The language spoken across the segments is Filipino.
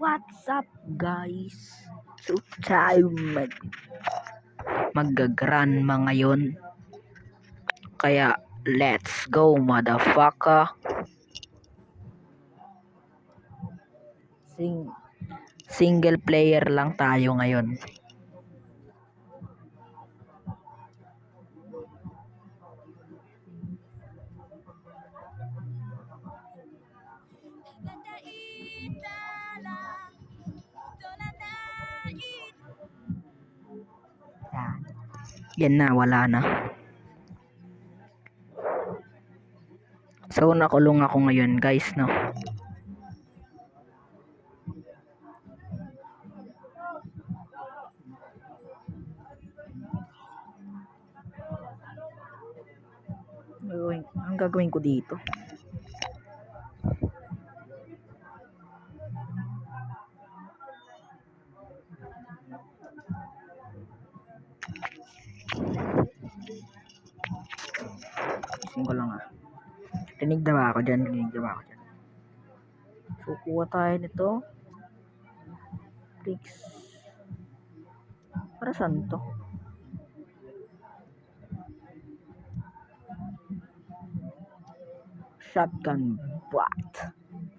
What's up guys? So tayo mag-gran ngayon. Kaya let's go motherfucker. Single player lang tayo ngayon. Yan na, wala na. So nakulong ako ngayon guys, no. Ang gagawin ko dito? Ising ko lang Rinig na ba ako dyan? So kuha tayo nito. Bricks. Para saan to? Shotgun bot.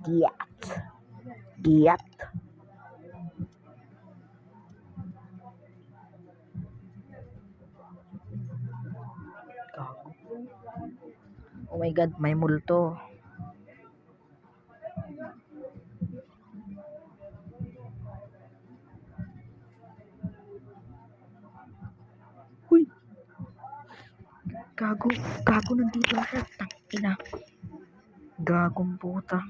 Giat. Oh my god, may multo. Huy. Gago nandito siya. Tangina. Gagong puta.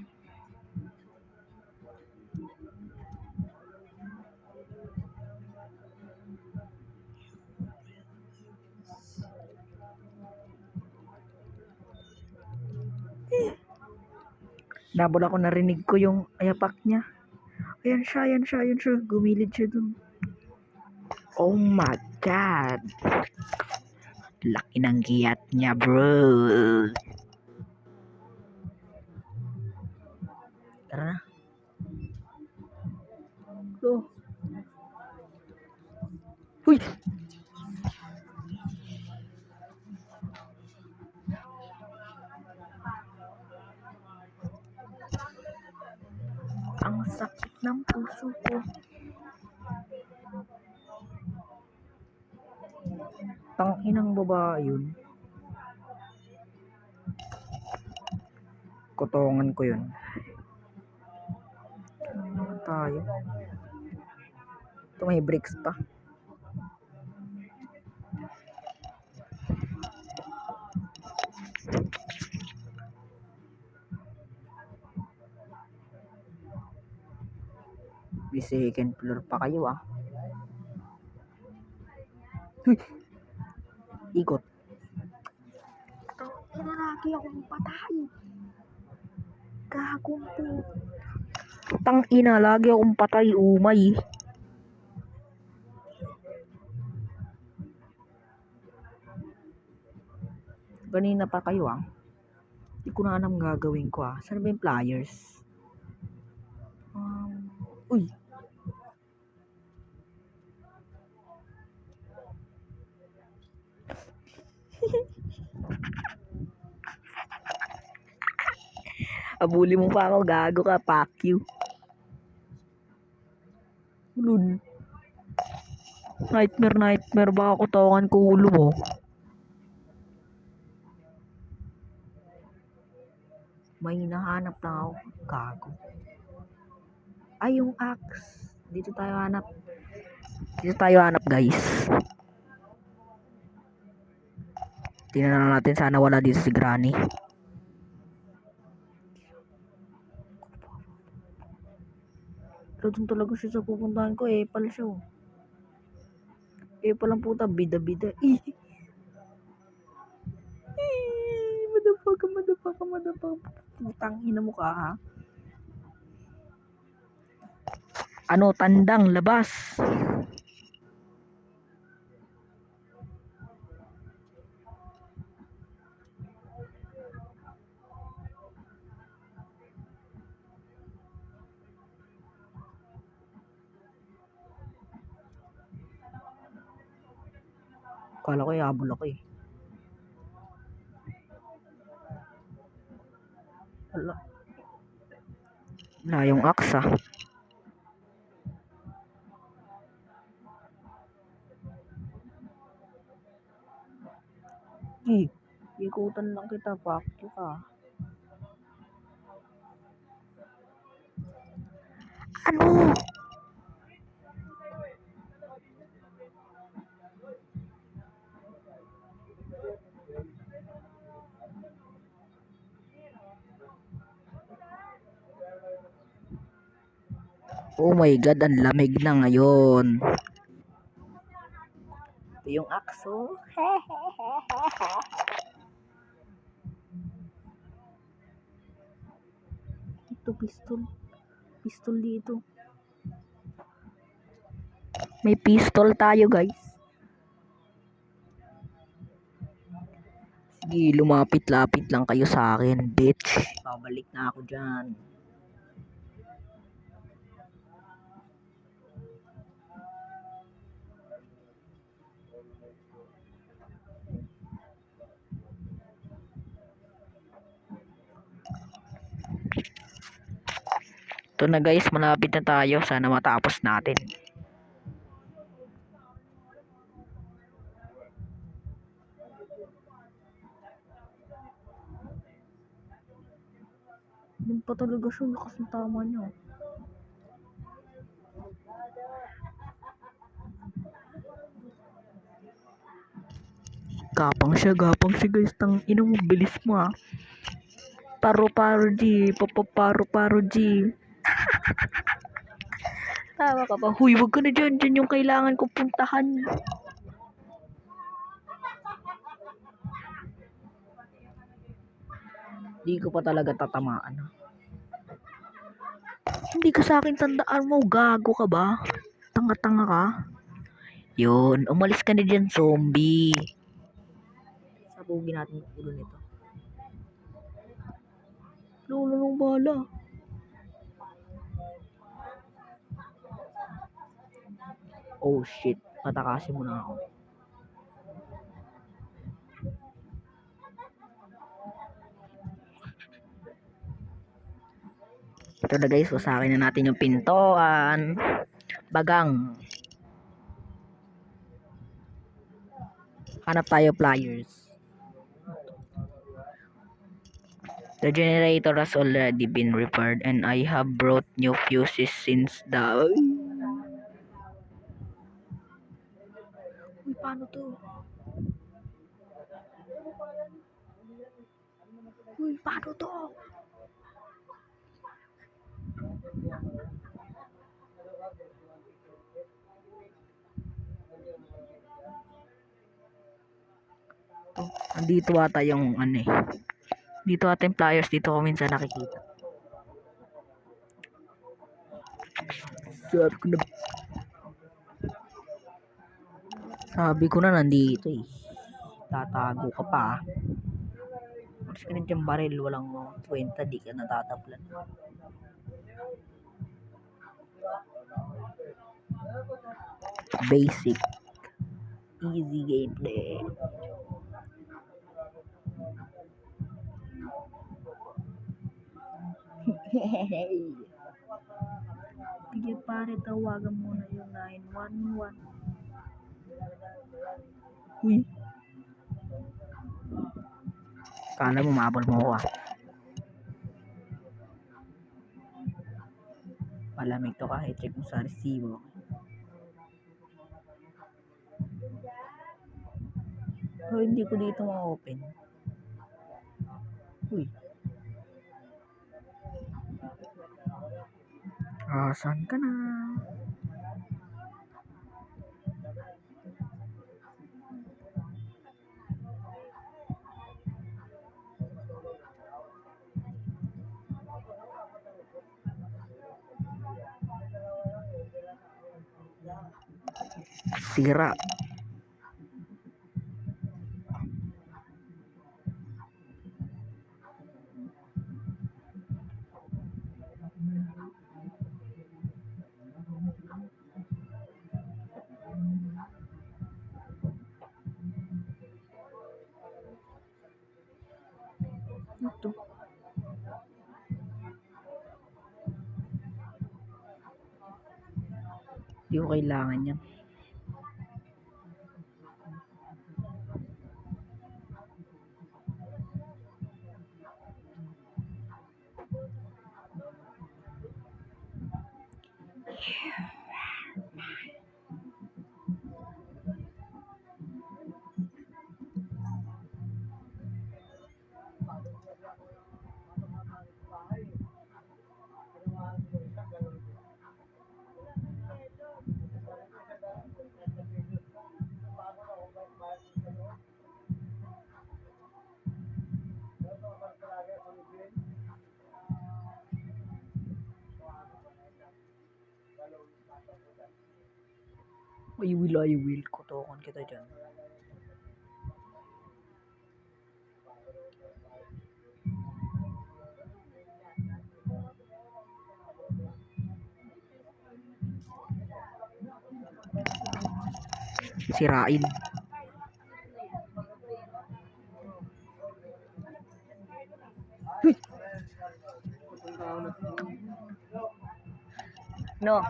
Nabol ako, narinig ko yung ayapak niya. Ayan siya. Gumilid siya dun. Oh my god. Laki ng giat niya, bro. Tara na. Go. Huy! Ang sakit ng puso ko. Tanginang babae yun. Kotongan ko yun. Ano naman tayo? Ito may bricks pa. May second floor pa kayo Huy! Ikot. Lagi akong patay. Gagong po. Tangina, lagi akong patay, umay. Kanina pa kayo Hindi ko na alam gagawin ko Saan ba yung pliers? Uy. Abuli mo pa ako, gago ka, fuck you. Ulun. Nightmare, baka kutongan ko ulo mo. May hinahanap na ako, gago. Ay, yung axe. Dito tayo hanap guys. Tingnan na natin, sana wala dito si Granny. Pero dun talaga siya sa pupuntahan ko, pala siya palang puta, bida-bida. Madapaka. Putang ina mo ka Ano, tandang, labas. Kala ko yabol ako eh. Wala. Wala yung axe ah. Ikutan lang kita, pakyo ka. Ano? Oh my god, ang lamig na ngayon. Ito yung akso. Ito pistol. Pistol dito. May pistol tayo guys. Sige, lumapit-lapit lang kayo sa akin, bitch. Babalik na ako dyan. Ito na guys, malapit na tayo. Sana matapos natin. Yun pa talaga siya, lakas ng tama niya. Gapang siya guys. Tang ina mo, bilis mo ah. Paro-paro G, paro-paro G. Tawa ka ba? Huy, wag ka na dyan. Dyan yung kailangan kong puntahan. Di ko pa talaga tatamaan. Hindi ka sa akin tandaan mo. Gago ka ba? Tanga-tanga ka? Yun, umalis ka na dyan, zombie. Sabugin natin yung ulo nito. Lolo nung bala. Oh shit, patakasin mo na ako. Ito na guys, usakin na natin yung pintoan. Bagang. Hanap tayo pliers. The generator has already been repaired and I have brought new fuses since the... Uy, paano to? Uy, paano to? Andito ata yung ano eh. Dito ata yung pliers. Dito ko minsan nakikita. Sabi ko na nandito eh. Tatago ka pa. Mas ka na dyan baril. Walang 20. Di ka natataplan. Basic. Easy gameplay. Sige pare, tawagan muna yung 911. Uy. Kala mo mabol mo ako ah. Malamig to kahit check mo sa resibo. So, hindi ko dito ma-open. Uy. Saan ka na? Sira. Ito. Di ko kailangan yan. I will. Kutokan kita dyan. Sirain. Uy! No.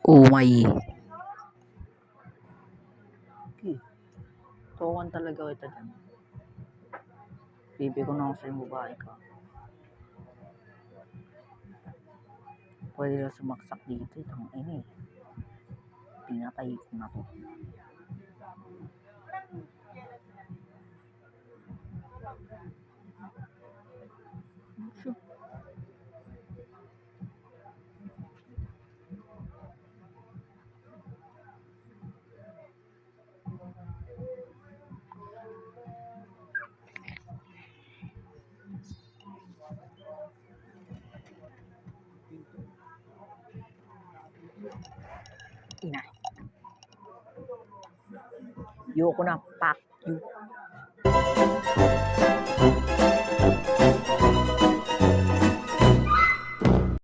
Oh my. Okay. Tokan talaga kita dyan. Bibi ko na ako sa'yo babae ka. Pwede na sumaksak dito. Itang ini. Pinatay ko na to. Ina. Yoko na. Pack you.